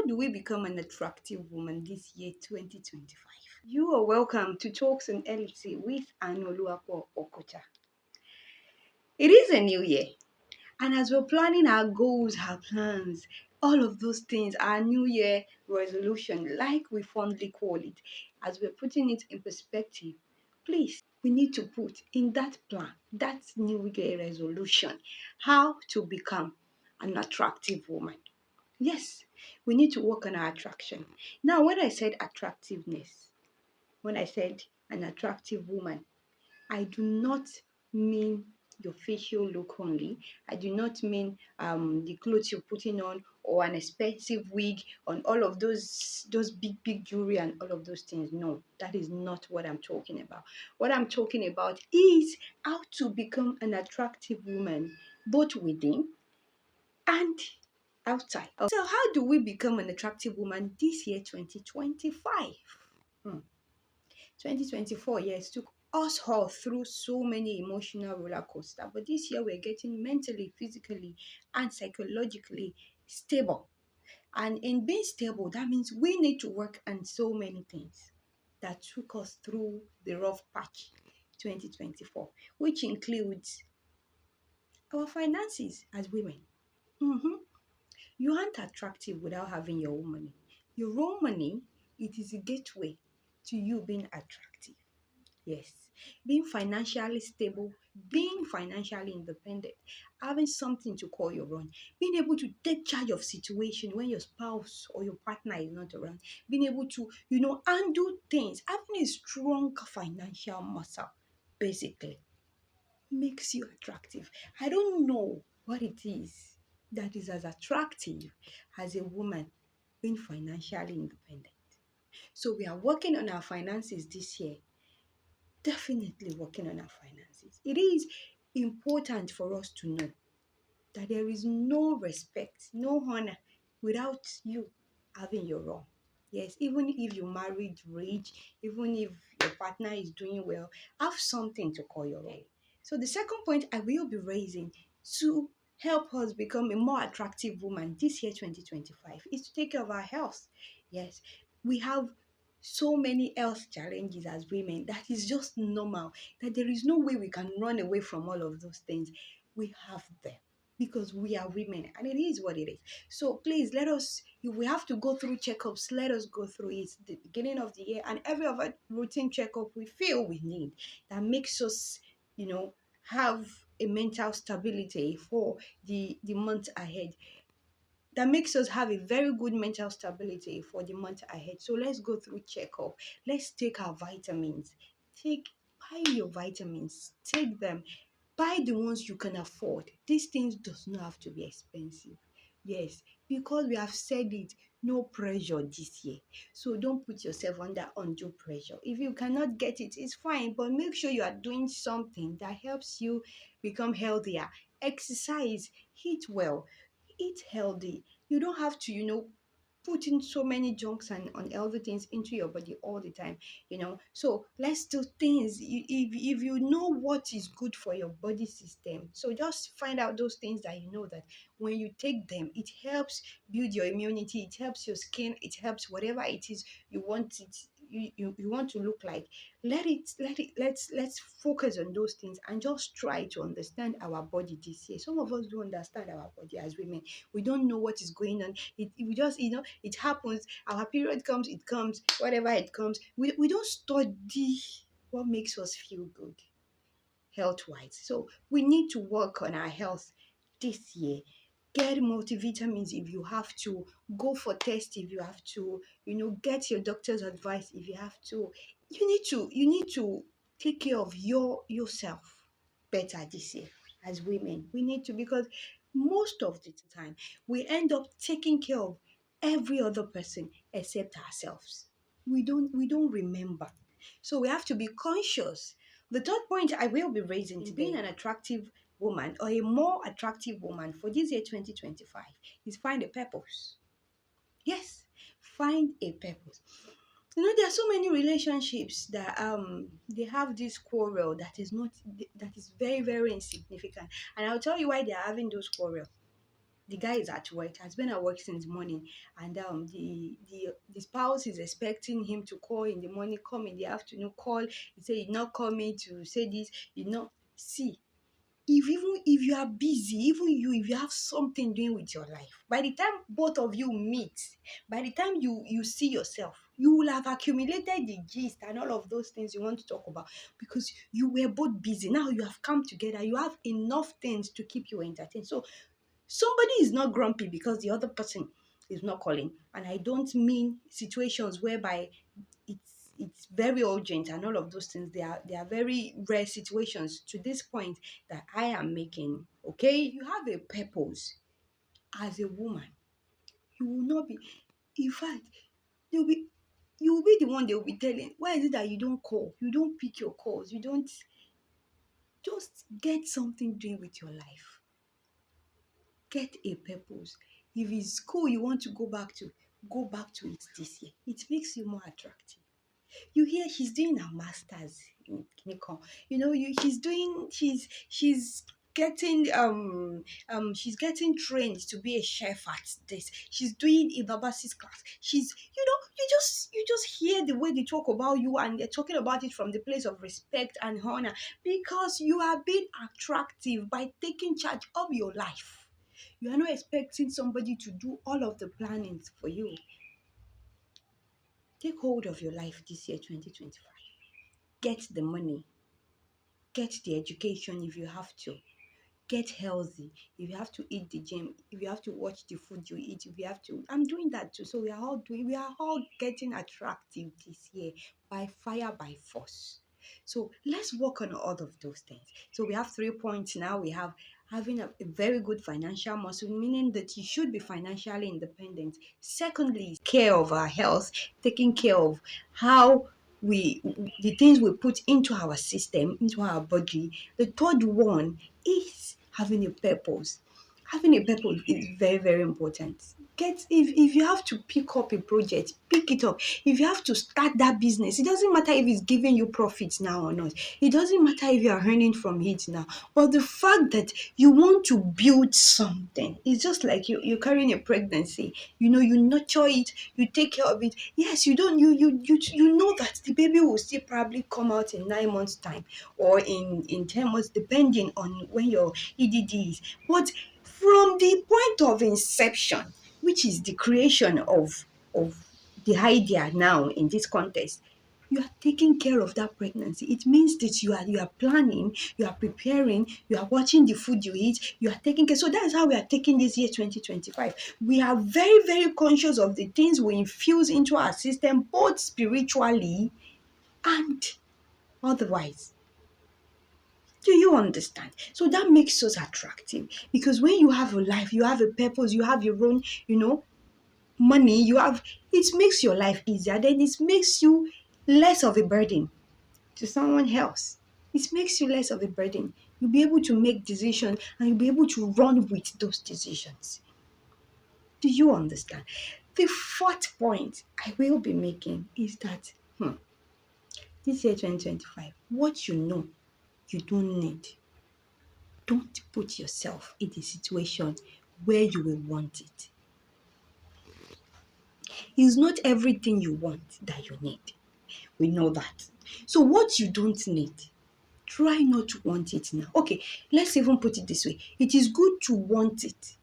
How do we become an attractive woman this year, 2025? You are welcome to Talks on LC with Anoluapo Okocha. It is a new year, and as we're planning our goals, our plans, all of those things, our new year resolution, like we fondly call it, as we're putting it in perspective, please, we need to put in that plan, that new year resolution, how to become an attractive woman. Yes, we need to work on our attraction. Now, when I said attractiveness, when I said an attractive woman, I do not mean your facial look only. I do not mean the clothes you're putting on or an expensive wig on all of those big jewelry and all of those things. No, that is not what I'm talking about. What I'm talking about is how to become an attractive woman, both within and outside. So, how do we become an attractive woman this year, 2025? 2024, yes, took us all through so many emotional roller coaster, but this year we're getting mentally, physically, and psychologically stable. And in being stable, that means we need to work on so many things that took us through the rough patch 2024, which includes our finances as women. Mhm. You aren't attractive without having your own money. Your own money, it is a gateway to you being attractive. Yes, being financially stable, being financially independent, having something to call your own, being able to take charge of situation when your spouse or your partner is not around, being able to, undo things, having a strong financial muscle, basically makes you attractive. I don't know what it is that is as attractive as a woman being financially independent. So we are working on our finances this year, definitely working on our finances. It is important for us to know that there is no respect, no honor without you having your own. Yes, even if you married rich, even if your partner is doing well, have something to call your own. So the second point I will be raising to help us become a more attractive woman this year 2025 is to take care of our health. Yes, we have so many health challenges as women that is just normal, that there is no way we can run away from all of those things. We have them because we are women and it is what it is. So please let us, if we have to go through checkups, let us go through it the beginning of the year and every other routine checkup we feel we need that makes us, have a mental stability for the month ahead, that makes us have a very good mental stability for the month ahead. So let's go through checkup. Let's take our vitamins. Buy your vitamins. Take them. Buy the ones you can afford. These things does not have to be expensive. Yes, because we have said it, no pressure this year. So don't put yourself under undue pressure. If you cannot get it, it's fine, but make sure you are doing something that helps you become healthier. Exercise, eat well, eat healthy. You don't have to, put in so many junks and unhealthy things into your body all the time. So let's do things. If you know what is good for your body system, so just find out those things that you know that when you take them, it helps build your immunity, it helps your skin, it helps whatever it is you want it. You want to look like, let's focus on those things and just try to understand our body this year. Some of us don't understand our body as women. We don't know what is going on. We just, it happens. Our period comes, it comes, whatever it comes. We don't study what makes us feel good health wise. So we need to work on our health this year. Get multivitamins if you have to, go for tests if you have to, get your doctor's advice if you have to. You need to take care of yourself better this year as women. We need to, because most of the time we end up taking care of every other person except ourselves. We don't remember. So we have to be conscious. The third point I will be raising today, being an attractive woman or a more attractive woman for this year 2025, is find a purpose. Yes, find a purpose. There are so many relationships that they have this quarrel that is not, that is very, very insignificant. And I'll tell you why they are having those quarrels. The guy is at work, has been at work since morning, and the spouse is expecting him to call in the morning, come in the afternoon, call. He say, "You not call me to say this, you know." See, if you are busy, even you, if you have something doing with your life, by the time both of you meet, by the time you see yourself, you will have accumulated the gist and all of those things you want to talk about, because you were both busy. Now you have come together, you have enough things to keep you entertained. So somebody is not grumpy because the other person is not calling. And I don't mean situations whereby it's very urgent and all of those things. They are very rare situations to this point that I am making. Okay, you have a purpose. As a woman, you will not be, in fact, you'll be you will be the one they will be telling, why is it that you don't call, you don't pick your calls, you don't just get something doing with your life. Get a purpose. If it's school you want to go back to it this year. It makes you more attractive. You hear she's doing her masters in clinical. She's getting she's getting trained to be a chef at this. She's doing a babasi's class. She's, you just hear the way they talk about you, and they're talking about it from the place of respect and honor, because you are being attractive by taking charge of your life. You are not expecting somebody to do all of the plannings for you. Take hold of your life this year, 2025. Get the money, get the education if you have to, get healthy. If you have to eat the gym, if you have to watch the food you eat, if you have to, I'm doing that too. So we are all getting attractive this year, by fire, by force. So let's work on all of those things. So we have 3 points now. We have having a very good financial muscle, meaning that you should be financially independent. Secondly, care of our health, taking care of how we the things we put into our system, into our body. The third one is having a purpose. Having a purpose is very, very important. If you have to pick up a project, pick it up. If you have to start that business, it doesn't matter if it's giving you profits now or not. It doesn't matter if you are earning from it now. But the fact that you want to build something, it's just like you're carrying a pregnancy. You nurture it, you take care of it. Yes, you don't you know that the baby will still probably come out in 9 months' time, or in 10 months, depending on when your EDD is. But from the point of inception, which is the creation of the idea now in this context, you are taking care of that pregnancy. It means that you are planning, you are preparing, you are watching the food you eat, you are taking care. So that's how we are taking this year 2025. We are very, very conscious of the things we infuse into our system, both spiritually and otherwise. Do you understand? So that makes us attractive, because when you have a life, you have a purpose, you have your own, money, it makes your life easier. Then it makes you less of a burden to someone else. It makes you less of a burden. You'll be able to make decisions, and you'll be able to run with those decisions. Do you understand? The fourth point I will be making is that this year 2025, what you don't need. Don't put yourself in a situation where you will want it. It's not everything you want that you need. We know that. So what you don't need, try not to want it now. Okay, let's even put it this way. It is good to want it,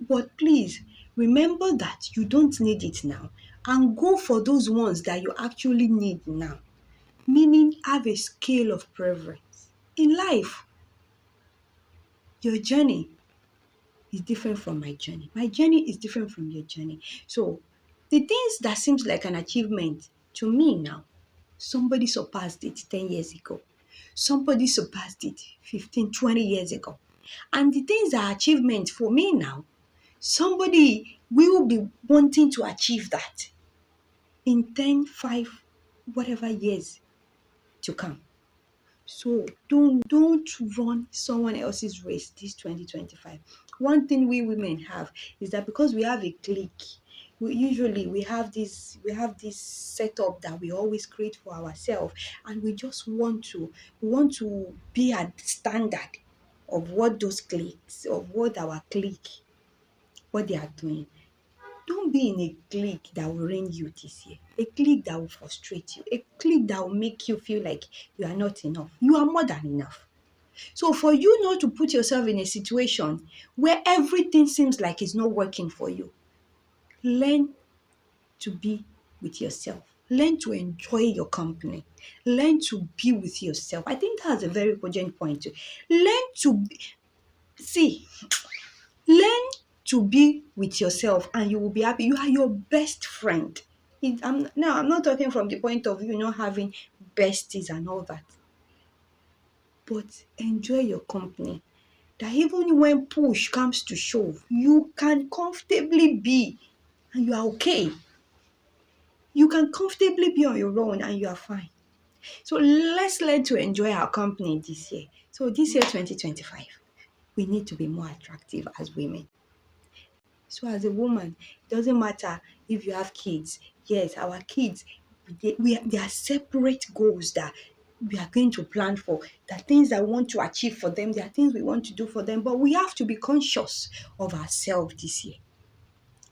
but please remember that you don't need it now, and go for those ones that you actually need now. Meaning, have a scale of preference. In life, your journey is different from my journey. My journey is different from your journey. So the things that seems like an achievement to me now, somebody surpassed it 10 years ago. Somebody surpassed it 15, 20 years ago. And the things that are achievements for me now, somebody will be wanting to achieve that in 10, 5, whatever years to come. So don't run someone else's race this 2025. One thing we women have is that because we have a clique, we have this setup that we always create for ourselves, and we just want to be at the standard of what our clique what they are doing. Don't be in a clique that will ruin you this year, a clique that will frustrate you, a clique that will make you feel like you are not enough. You are more than enough. So for you not to put yourself in a situation where everything seems like it's not working for you, learn to be with yourself. Learn to enjoy your company. Learn to be with yourself. I think that's a very important point too. Learn to see, learn to be with yourself and you will be happy. You are your best friend. I'm not talking from the point of view not having besties and all that, but enjoy your company. That even when push comes to shove, you can comfortably be and you are okay. You can comfortably be on your own and you are fine. So let's learn to enjoy our company this year. So this year, 2025, we need to be more attractive as women. So as a woman, it doesn't matter if you have kids. Yes, our kids, they are separate goals that we are going to plan for. There are things that we want to achieve for them. There are things we want to do for them. But we have to be conscious of ourselves this year.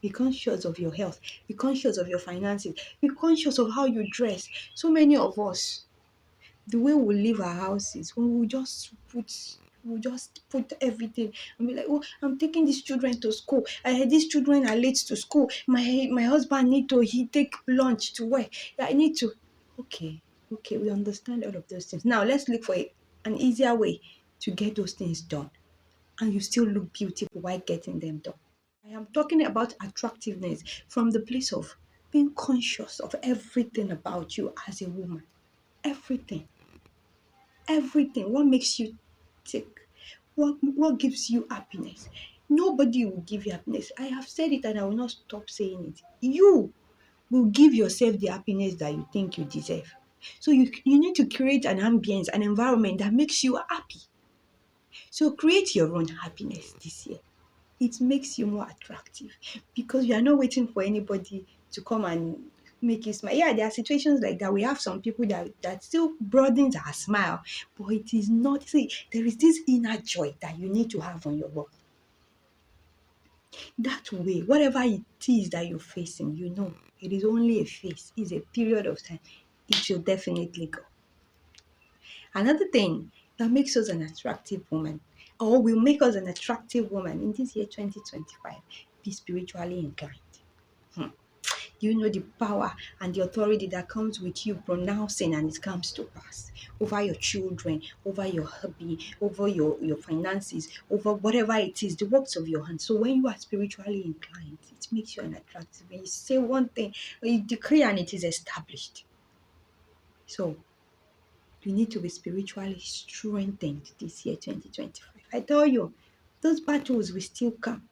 Be conscious of your health. Be conscious of your finances. Be conscious of how you dress. So many of us, the way we leave our houses, when we just put everything and be like, oh, I'm taking these children to school. These children are late to school. My husband need to he take lunch to work. I need to. Okay, okay, we understand all of those things. Now let's look for an easier way to get those things done, and you still look beautiful while getting them done. I am talking about attractiveness from the place of being conscious of everything about you as a woman. Everything. Everything. What makes you tick? What gives you happiness? Nobody will give you happiness. I have said it and I will not stop saying it. You will give yourself the happiness that you think you deserve. So you need to create an ambience, an environment that makes you happy. So create your own happiness this year. It makes you more attractive because you are not waiting for anybody to come and make you smile. Yeah, there are situations like that. We have some people that still broadens our smile, but it is not. See, there is this inner joy that you need to have on your own. That way, whatever it is that you're facing, you know it is only a phase, it's a period of time. It will definitely go. Another thing that makes us an attractive woman, or will make us an attractive woman in this year 2025, be spiritually inclined. Hmm. You know the power and the authority that comes with you pronouncing and it comes to pass over your children, over your hobby, over your finances, over whatever it is, the works of your hands. So when you are spiritually inclined, it makes you an attractive. When you say one thing, when you decree and it is established. So you need to be spiritually strengthened this year, 2025. I tell you, those battles will still come.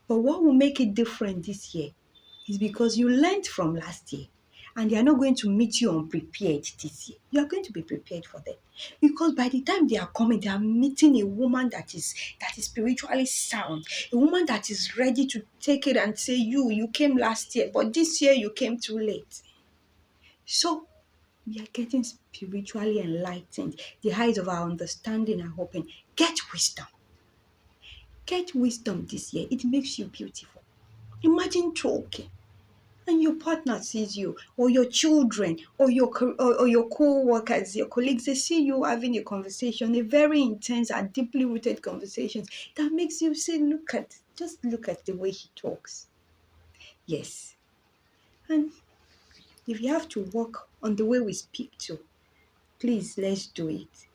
But what will make it different this year is because you learned from last year and they are not going to meet you unprepared this year. You are going to be prepared for them. Because by the time they are coming, they are meeting a woman that is spiritually sound, a woman that is ready to take it and say, you came last year, but this year you came too late. So we are getting spiritually enlightened. The eyes of our understanding are open. Get wisdom. Get wisdom this year. It makes you beautiful. Imagine talking and your partner sees you, or your children, or your co-workers, your colleagues, they see you having a conversation, a very intense and deeply rooted conversation that makes you say, just look at the way he talks. Yes. And if you have to work on the way we speak to, please, let's do it.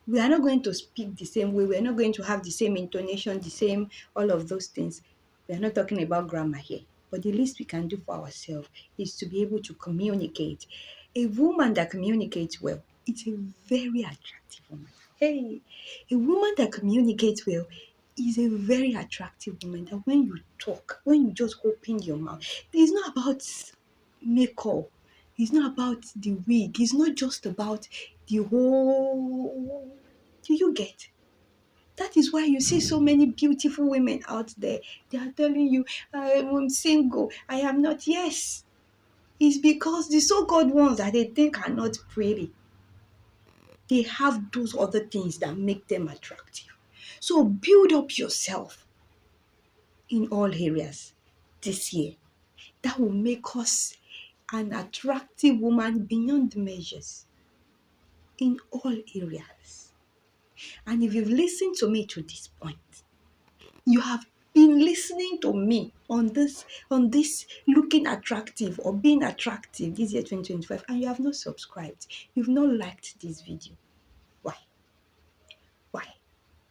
We are not going to speak the same way. We are not going to have the same intonation, the same, all of those things. We are not talking about grammar here. But the least we can do for ourselves is to be able to communicate. A woman that communicates well, it's a very attractive woman. Hey, a woman that communicates well is a very attractive woman that when you talk, when you just open your mouth, it's not about makeup. It's not about the wig. It's not just about the whole. Do you get? That is why you see so many beautiful women out there. They are telling you, I'm single. I am not. Yes. It's because the so called ones that they think are not pretty, they have those other things that make them attractive. So build up yourself. in all areas this year that will make us an attractive woman beyond measures in all areas. And if you've listened to me to this point, you have been listening to me on this looking attractive or being attractive this year 2025, and you have not subscribed, you've not liked this video. Why? Why?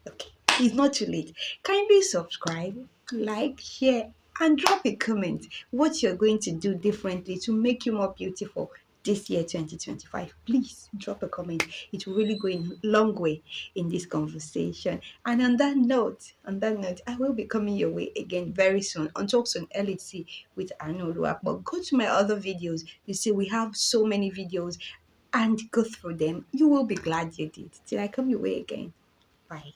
Okay, it's not too late. Kindly subscribe, like, share, and drop a comment what you're going to do differently to make you more beautiful this year 2025. Please drop a comment. It will really go a long way in this conversation. And on that note, I will be coming your way again very soon on Talks on LHC with Anu Luak. But go to my other videos. You see, we have so many videos, and go through them. You will be glad you did. Till I come your way again. Bye.